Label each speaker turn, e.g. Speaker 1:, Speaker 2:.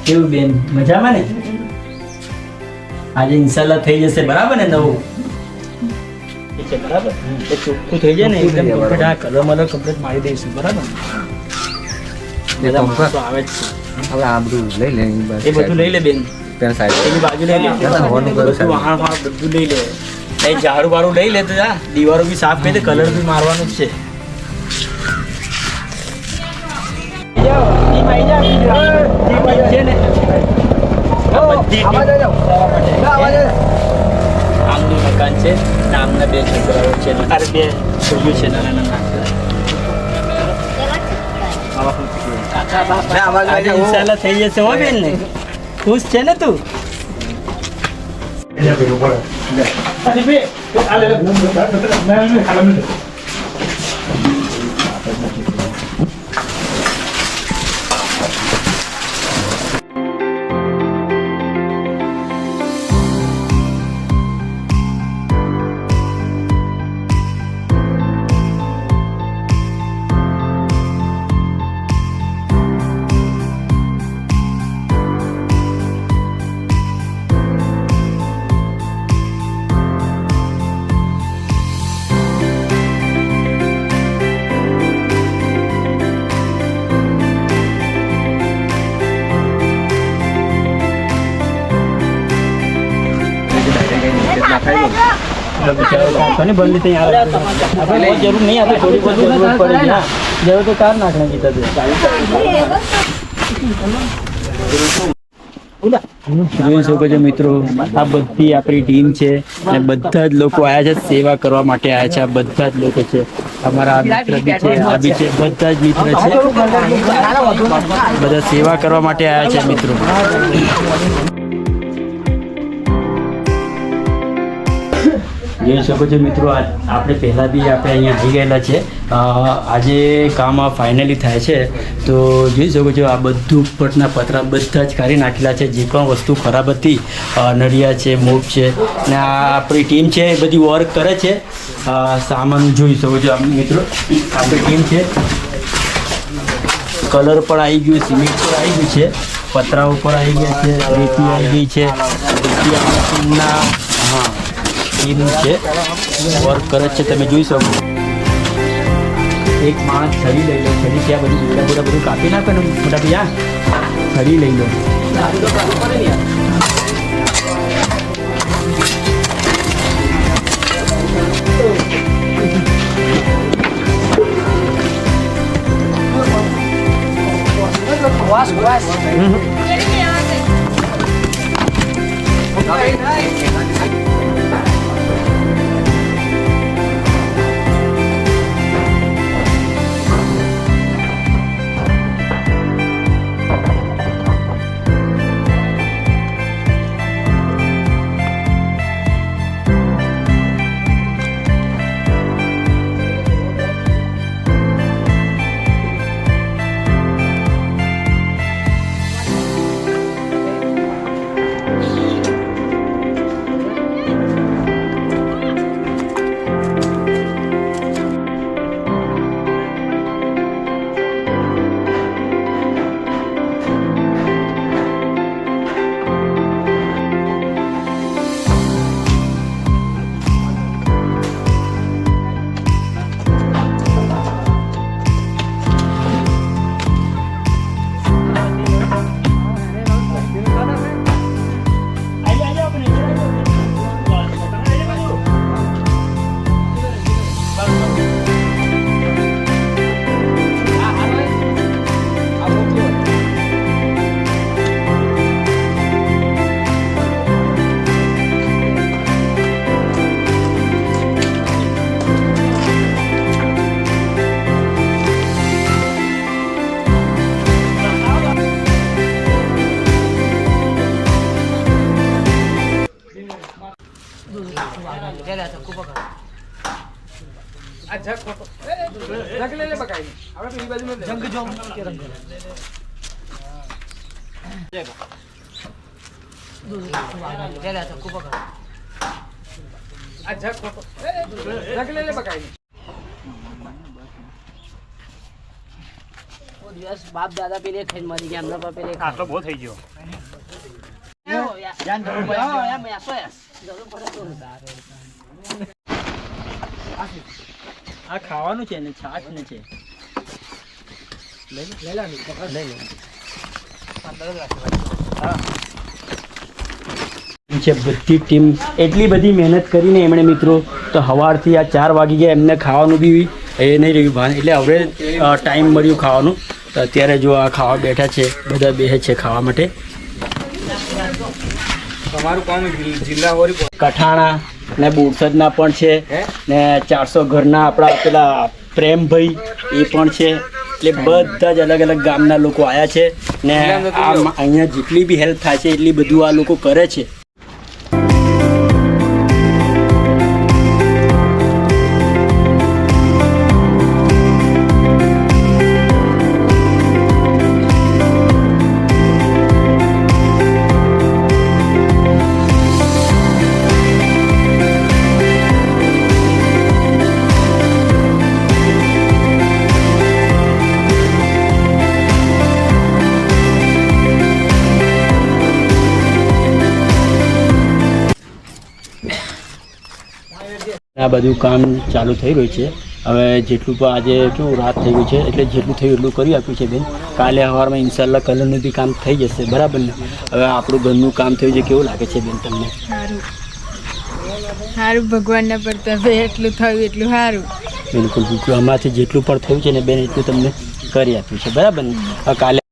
Speaker 1: કેવું બેન મજામાં ને? આજે ઇન્શાલ્લાહ થઈ જશે બરાબર ને નવું ઠીક છે બરાબર એ ચોખ્ખું થઈ જાય ને એકદમ કમ્પ્લીટ આ કલર મલર કમ્પ્લીટ મારી દઈશું બરાબર બધા માણસો આવે જ છે
Speaker 2: હવે આ બધું લઈ લે
Speaker 1: એ બધું લઈ લે બેન
Speaker 2: પેન સાઈડ
Speaker 1: એની બાજુ લઈ લે બધું વહાણ ફાણ બધું લઈ લે એ ઝાડુ બારું લઈ લે તો જા દીવારો બી સાફ કરી દે કલર બી મારવાનું જ છે છે ને આમનું મકાન છે આમના બે છોકરાઓ છે અરે બે છોકરીઓ છે નાના નાના ઇન્શાલ્લાહ થઈ જશે હો બેન ને ખુશ છે ને તું જરૂર નહીં આપણે થોડી બહુ જરૂર પડે જરૂર તો કાર નાખને કીધા જોઈ શકો છો મિત્રો આ બધી આપણી ટીમ છે અને બધા જ લોકો આવ્યા છે સેવા કરવા માટે આવ્યા છે આ બધા જ લોકો છે અમારા મિત્ર બી છે આ બી છે બધા જ મિત્ર છે બધા સેવા કરવા માટે આવ્યા છે મિત્રો જોઈ શકો છો મિત્રો આપણે પહેલાં બી આપણે અહીંયા આવી ગયેલા છે આજે કામ ફાઇનલી થાય છે તો જોઈ શકો છો આ બધું ઉપરના પતરા બધા જ કાઢી નાખેલા છે જે પણ વસ્તુ ખરાબ હતી નળિયા છે મોપ છે ને આ આપણી ટીમ છે એ બધી વર્ક કરે છે સામાન જોઈ શકો છો મિત્રો આપણી ટીમ છે કલર પણ આવી ગયું સિમેન્ટ પણ આવી ગયું છે પતરા ઉપર આવી ગયા છે રેતી આવી ગઈ છે ટીમના હા ટીમ છે વર્ક કરે છે તમે જોઈ શકો એક માણસ છરી લઈ લો છરી ત્યાં બધું બોડા બધું કાપી નાખે ને મોટા ભાઈ છરી લઈ લો
Speaker 3: બાપ દાદા પેલે ખાઈને મરી ગયા, એમના પર પેલે
Speaker 4: આટલો બહુ થઈ ગયો.
Speaker 1: આ ખાવાનું છે ને છાશ ને છે છે બધી ટીમ એટલી બધી મહેનત કરીને એમણે મિત્રો તો સવારથી આ 4 વાગી ગયા એમને ખાવાનું બી એ નહીં રહ્યું ભાન એટલે હવે ટાઈમ મળ્યું ખાવાનું તો અત્યારે જો આ ખાવા બેઠા છે બધા બેસે છે ખાવા માટે
Speaker 2: તમારું કામ જિલ્લા હોરી
Speaker 1: કઠાણા ને બોરસદના પણ છે ને 400 ઘરના આપણા પેલા પ્રેમભાઈ એ પણ છે એટલે બધા જ અલગ અલગ ગામના લોકો આવ્યા છે ને અહીંયા જેટલી બી હેલ્પ થાય છે એટલી બધું આ લોકો કરે છે. આ બધું કામ ચાલુ થઈ રહ્યું છે હવે જેટલું પણ આજે કેવું રાત થઈ ગઈ છે એટલે જેટલું થયું એટલું કરી આપ્યું છે બેન કાલે સવારમાં ઇન્શાલ્લાહ કલરનું બી કામ થઈ જશે બરાબર ને હવે આપણું ઘરનું કામ થયું છે કેવું લાગે છે બેન તમને
Speaker 3: સારું ભગવાનના પ્રતાપે એટલું થયું એટલું સારું
Speaker 1: બિલકુલ બિલકુલ અમારાથી જેટલું પણ થયું છે ને બેન એટલું તમને કરી આપ્યું છે બરાબર ને કાલે